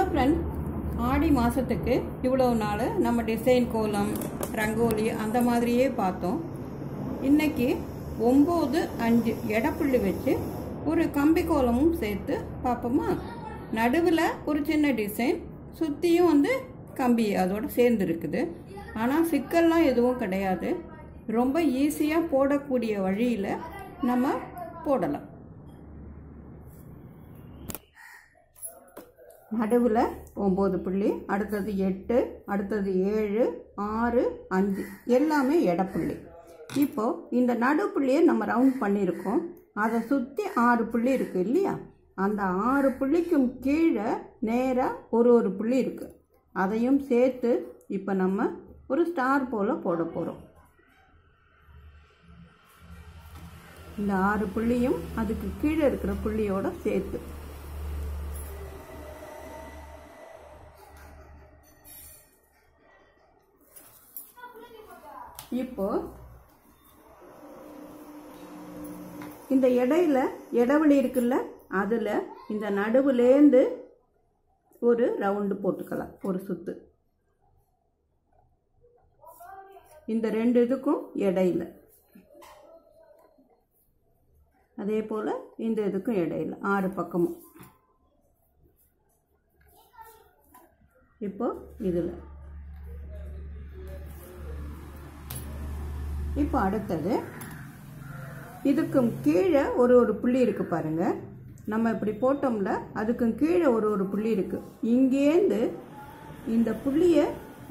Hello friend, ஆடி மாதத்துக்கு இவ்வளோ நாள் நம்ம டிசைன் கோலம் ரங்கோலி அந்த மாதிரியே பார்த்தோம். இன்றைக்கி 9-5 எடைப்புள்ளி வச்சு ஒரு கம்பி கோலமும் சேர்த்து பார்ப்போமா? நடுவில் ஒரு சின்ன டிசைன், சுற்றியும் கம்பி அதோடு சேர்ந்து இருக்குது. ஆனால் சிக்கல்லாம் எதுவும் கிடையாது. ரொம்ப ஈஸியாக போடக்கூடிய வழியில் நம்ம போடலாம். நடுவில் 9 புள்ளி, அடுத்தது 8, அடுத்தது 7, 6, 5 எல்லாமே எடைப்புள்ளி. இப்போது இந்த நடுப்புள்ளியை நம்ம ரவுண்ட் பண்ணியிருக்கோம். அதை சுற்றி 6 புள்ளி இருக்குது இல்லையா? அந்த 6 புள்ளிக்கும் கீழே நேராக ஒரு புள்ளி இருக்குது. அதையும் சேர்த்து இப்போ நம்ம ஒரு ஸ்டார் போல் போட போகிறோம். இந்த 6 புள்ளியும் அதுக்கு கீழே இருக்கிற புள்ளியோட சேர்த்து இப்போ இந்த இடைவெளி இருக்குல்ல, அதில் இந்த நடுவுலேருந்து ஒரு ரவுண்டு போட்டுக்கலாம், ஒரு சுத்து. இந்த 2 இதுக்கும் இடையில, அதே போல் இந்த இதுக்கும் இடையில 6 பக்கமும். இப்போ இதில் இப்போ அடுத்தது இதுக்கும் கீழே ஒரு புள்ளி இருக்குது பாருங்கள். நம்ம இப்படி போட்டோம்ல, அதுக்கும் கீழே ஒரு புள்ளி இருக்குது. இங்கேருந்து இந்த புள்ளியை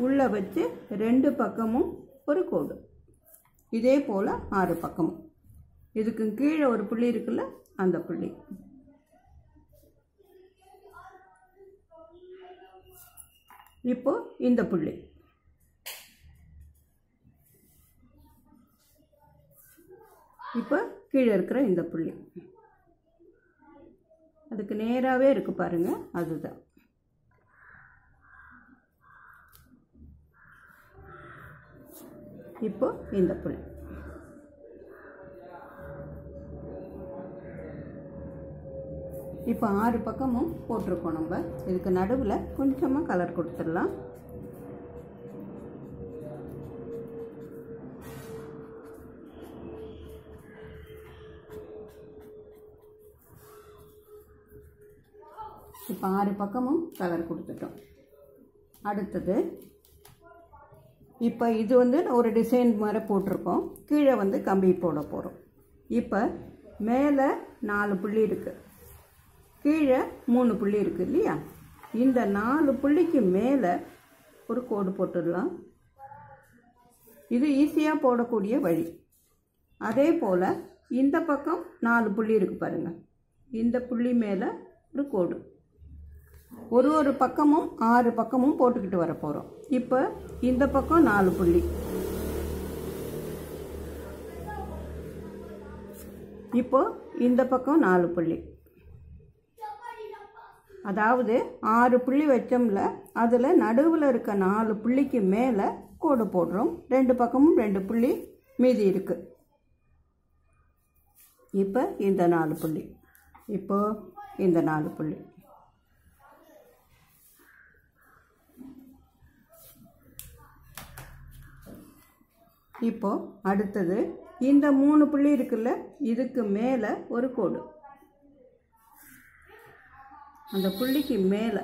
உள்ளே வச்சு 2 பக்கமும் ஒரு கோடு. இதே போல் 6 பக்கமும். இதுக்கும் கீழே ஒரு புள்ளி இருக்குல்ல, அந்த புள்ளி. இப்போ இந்த புள்ளி, இப்போ கீழே இருக்கிற இந்த புள்ளி அதுக்கு நேராகவே இருக்குது பாருங்கள், அதுதான். இப்போ இந்த புள்ளி. இப்போ 6 பக்கமும் போட்டிருக்கோம். நம்ம இதுக்கு நடுவில் கொஞ்சமாக கலர் கொடுத்துடலாம். இப்போ 6 பக்கமும் கலர் கொடுத்துட்டோம். அடுத்தது இப்போ இது ஒரு டிசைன் மாதிரி போட்டிருக்கோம். கீழே கம்பி போட போகிறோம். இப்போ மேலே 4 புள்ளி இருக்குது, கீழே 3 புள்ளி இருக்குது இல்லையா? இந்த 4 புள்ளிக்கு மேலே ஒரு கோடு போட்டுடலாம். இது ஈஸியாக போடக்கூடிய வழி. அதே போல் இந்த பக்கம் 4 புள்ளி இருக்குது பாருங்கள். இந்த புள்ளி மேலே ஒரு கோடு. ஒரு பக்கமும் 6 பக்கமும் போட்டுக்கிட்டு வர போகிறோம். இப்போ இந்த பக்கம் 4 புள்ளி, இப்போ இந்த பக்கம் 4 புள்ளி. அதாவது 6 புள்ளி வச்சோம்ல, அதில் நடுவில் இருக்க 4 புள்ளிக்கு மேலே கோடு போடுறோம். 2 பக்கமும் 2 புள்ளி மீதி இருக்குது. இப்போ இந்த 4 புள்ளி, இப்போ இந்த 4 புள்ளி. இப்போ அடுத்தது இந்த 3 புள்ளி இருக்குல்ல, இதுக்கு மேலே ஒரு கோடு. அந்த புள்ளிக்கு மேலே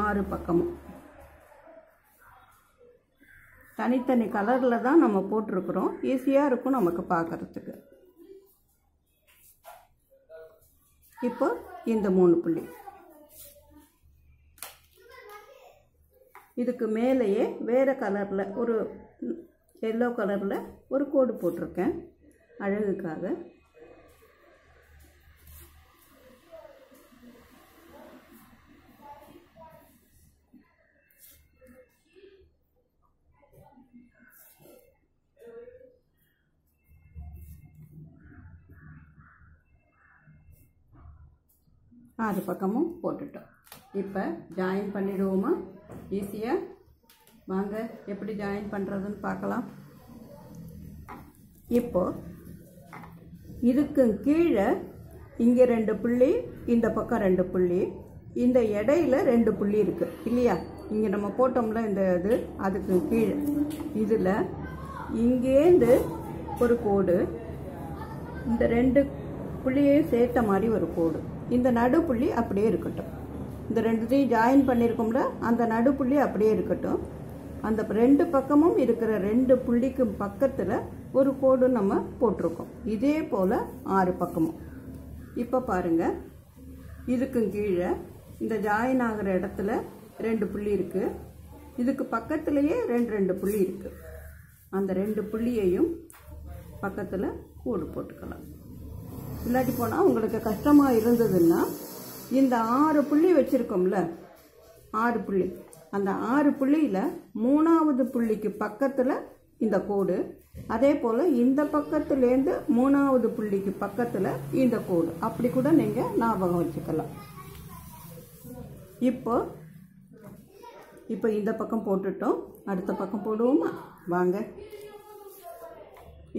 6 பக்கமும் தனித்தனி கலரில் தான் நம்ம போட்டிருக்கிறோம். ஈஸியாக இருக்கும் நமக்கு பார்க்குறதுக்கு. இப்போ இந்த 3 புள்ளி, இதுக்கு மேலேயே வேறு கலரில் ஒரு எல்லோ கலரில் ஒரு கோடு போட்டிருக்கேன் அழகுக்காக. ஆறு பக்கமும் போட்டுட்டோம். இப்போ ஜாயின் பண்ணிடுவோமா? ஈஸியாக வாங்க, எப்படி ஜாயின் பண்ணுறதுன்னு பார்க்கலாம். இப்போ இதுக்கு கீழே இங்கே 2 புள்ளி, இந்த பக்கம் 2 புள்ளி, இந்த இடையில 2 புள்ளி இருக்குது இல்லையா? இங்கே நம்ம போட்டோம்ல இந்த இது, அதுக்கு கீழே இதில் இங்கேருந்து ஒரு கோடு, இந்த 2 புள்ளியையும் சேர்த்த மாதிரி ஒரு கோடு, இந்த நடுப்புள்ளி அப்படியே இருக்கட்டும். இந்த 2த்தையும் ஜாயின் பண்ணியிருக்கோம்ல, அந்த நடுப்புள்ளி அப்படியே இருக்கட்டும். அந்த 2 பக்கமும் இருக்கிற 2 புள்ளிக்கு பக்கத்தில் ஒரு கோடு நம்ம போட்டிருக்கோம். இதே போல் 6 பக்கமும். இப்போ பாருங்கள், இதுக்கும் கீழே இந்த ஜாயின் ஆகிற இடத்துல 2 புள்ளி இருக்குது. இதுக்கு பக்கத்துலேயே 2 புள்ளி இருக்குது. அந்த 2 புள்ளியையும் பக்கத்தில் கோடு போட்டுக்கலாம். இல்லாட்டி போனால் உங்களுக்கு கஷ்டமாக இருந்ததுன்னா இந்த 6 புள்ளி வச்சுருக்கோம்ல, 6 புள்ளி, அந்த 6 புள்ளியில் 3வது புள்ளிக்கு பக்கத்தில் இந்த கோடு, அதே போல் இந்த பக்கத்துலேருந்து 3வது புள்ளிக்கு பக்கத்தில் இந்த கோடு, அப்படி கூட நீங்கள் ஞாபகம் வச்சுக்கலாம். இப்போ இந்த பக்கம் போட்டுட்டோம், அடுத்த பக்கம் போடுவோமா? வாங்க.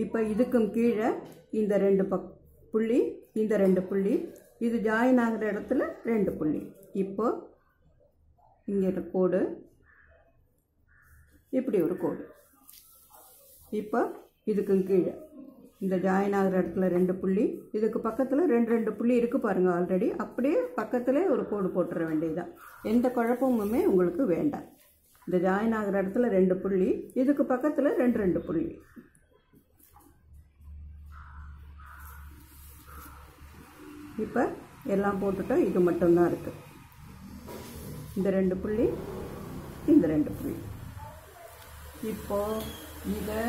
இப்போ இதுக்கும் கீழே இந்த 2 புள்ளி, இந்த 2 புள்ளி, இது ஜாயின் ஆகிற இடத்துல 2 புள்ளி. இப்போ இங்கே ஒரு கோடு, இப்படி ஒரு கோடு. இப்போ இதுக்கும் கீழே இந்த ஜாயின் ஆகிற இடத்துல 2 புள்ளி, இதுக்கு பக்கத்தில் 2 புள்ளி இருக்குது பாருங்கள் ஆல்ரெடி. அப்படியே பக்கத்தில் ஒரு கோடு போட்டுற வேண்டியதுதான். எந்த குழப்பமுமே உங்களுக்கு வேண்டாம். இந்த ஜாயின் ஆகிற இடத்துல 2 புள்ளி, இதுக்கு பக்கத்தில் 2 புள்ளி. இப்போ எல்லாம் போட்டுட்டோம், இது மட்டும்தான் இருக்குது. இந்த 2 புள்ளி, இந்த 2 புள்ளி. இப்போது இதை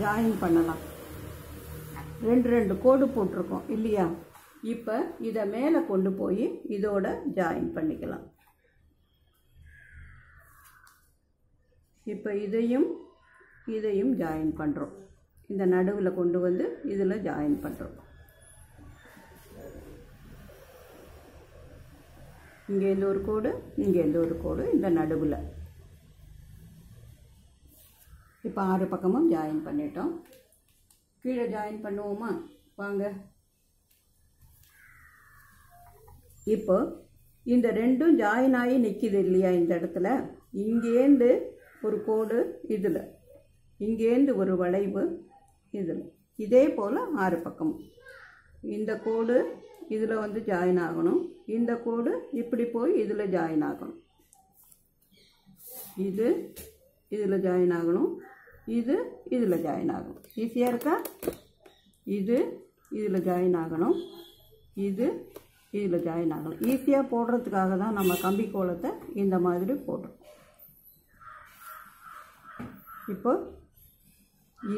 ஜாயின் பண்ணலாம். 2 கோடு போட்டிருக்கோம் இல்லையா? இப்போ இதை மேலே கொண்டு போய் இதோட ஜாயின் பண்ணிக்கலாம். இப்போ இதையும் ஜாயின் பண்ணுறோம். இந்த நடுவில் கொண்டு வந்து இதில் ஜாயின் பண்ணுறோம். இங்கேருந்து ஒரு கோடு, இங்கேருந்து ஒரு கோடு, இந்த நடுவில். இப்போ 6 பக்கமும் ஜாயின் பண்ணிட்டோம். கீழே ஜாயின் பண்ணுவோமா? வாங்க. இப்போ இந்த 2ம் ஜாயின் ஆகி நிற்கிது இல்லையா? இந்த இடத்துல இங்கேருந்து ஒரு கோடு, இதில் இங்கேருந்து ஒரு வளைவு, இதில். இதே போல் 6 பக்கமும் இந்த கோடு இதில் வந்து ஜாயின் ஆகணும். இந்த கோடு இப்படி போய் இதில் ஜாயின் ஆகணும். இது இதில் ஜாயின் ஆகணும், இது இதில் ஜாயின் ஆகணும். ஈஸியாக இருக்கா? இது இதில் ஜாயின் ஆகணும், இது இதில் ஜாயின் ஆகணும். ஈஸியாக போடுறதுக்காக தான் நம்ம கம்பி கோலத்தை இந்த மாதிரி போடுறோம். இப்போ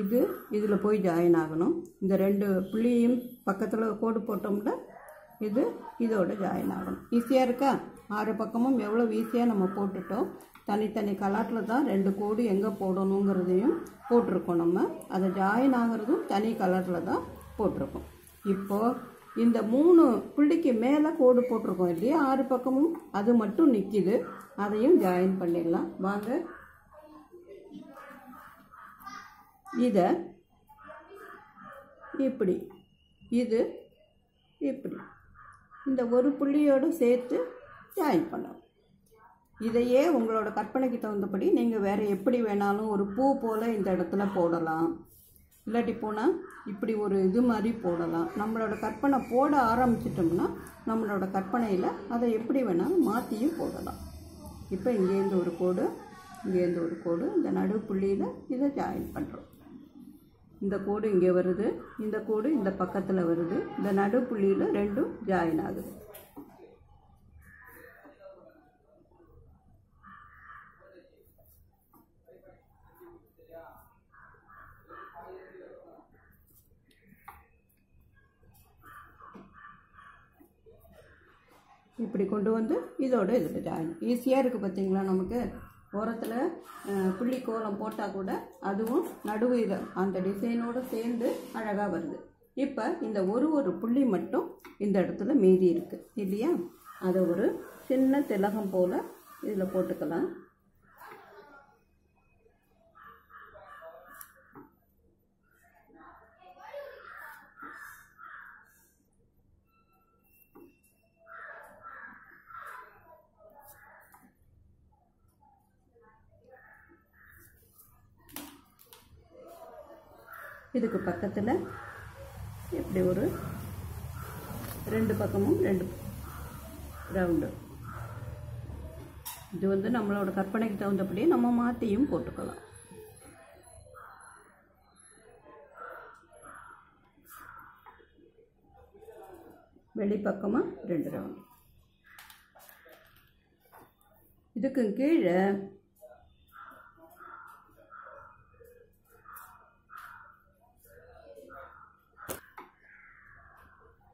இது இதில் போய் ஜாயின் ஆகணும். இந்த 2 புள்ளியும் பக்கத்தில் கோடு போட்டோம்னா இது இதோட ஜாயின் ஆகணும். ஈஸியாக இருக்கா? 6 பக்கமும் எவ்வளோ ஈஸியாக நம்ம போட்டுட்டோம். தனித்தனி கலரில் தான் 2 கோடு எங்கே போடணுங்கிறதையும் போட்டிருக்கோம். நம்ம அதை ஜாயின் ஆகிறதும் தனி கலரில் தான் போட்டிருக்கோம். இப்போது இந்த 3 புள்ளிக்கு மேலே கோடு போட்டிருக்கோம் இல்லையா? 6 பக்கமும், அது மட்டும் நிற்கிது. அதையும் ஜாயின் பண்ணிடலாம். வாங்க. இதை இப்படி, இது இப்படி, இந்த ஒரு புள்ளியோடு சேர்த்து ஜாயின் பண்ணலாம். இதையே உங்களோட கற்பனைக்கு தகுந்தபடி நீங்கள் வேறு எப்படி வேணாலும் ஒரு பூ போல் இந்த இடத்துல போடலாம். இல்லாட்டி போனால் இப்படி ஒரு இது மாதிரி போடலாம். நம்மளோட கற்பனை போட ஆரம்பிச்சிட்டோம்னா நம்மளோட கற்பனையில் அதை எப்படி வேணாலும் மாற்றியும் போடலாம். இப்போ இங்கேருந்து ஒரு கோடு, இங்கேருந்து ஒரு கோடு, இந்த நடு புள்ளியில் இதை ஜாயின் பண்ணுறோம். இந்த கோடு இங்கே வருது, இந்த கோடு இந்த பக்கத்தில் வருது, இந்த நடு புள்ளியில் 2ம் ஜாயின் ஆகுது. இப்படி கொண்டு வந்து இதோட இதில் ஜாயின். ஈஸியாக இருக்குது பார்த்தீங்களா? நமக்கு ஓரத்தில் புள்ளி கோலம் போட்டால் கூட அதுவும் நடுவில் அந்த டிசைனோடு சேர்ந்து அழகாக வருது. இப்போ இந்த ஒரு புள்ளி மட்டும் இந்த இடத்துல மீதி இருக்குது இல்லையா? அதை ஒரு சின்ன திலகம் போல் இதில் போட்டுக்கலாம். இதுக்கு பக்கத்தில் இப்படி ஒரு 2 பக்கமும் 2 ரவுண்டு. இது வந்து நம்மளோட கற்பனைக்கு தகுந்தபடி நம்ம மாற்றியும் போட்டுக்கலாம். வெளிப்பக்கமாக 2 ரவுண்டு. இதுக்கு கீழே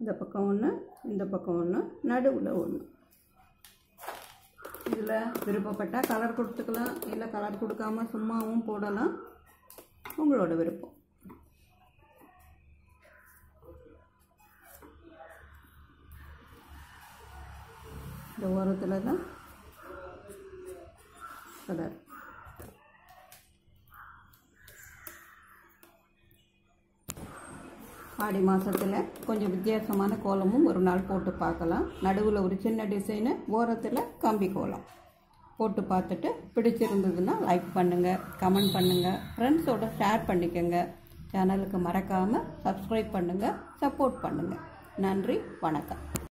இந்த பக்கம் ஒன்று, இந்த பக்கம் ஒன்று, நடுவில் ஒன்று. இதில் விருப்பப்பட்டால் கலர் கொடுத்துக்கலாம், இல்லை கலர் கொடுக்காம சும்மாவும் போடலாம், உங்களோட விருப்பம். இந்த ஓரத்தில் தான் கலர். ஆடி மாதத்தில் கொஞ்சம் வித்தியாசமான கோலமும் ஒரு நாள் போட்டு பார்க்கலாம். நடுவில் ஒரு சின்ன டிசைனு, ஓரத்தில் கம்பி கோலம் போட்டு பார்த்துட்டு பிடிச்சிருந்ததுன்னா லைக் பண்ணுங்கள், கமெண்ட் பண்ணுங்கள், ஃப்ரெண்ட்ஸோட ஷேர் பண்ணிக்கோங்க. சேனலுக்கு மறக்காமல் சப்ஸ்கிரைப் பண்ணுங்கள், சப்போர்ட் பண்ணுங்கள். நன்றி, வணக்கம்.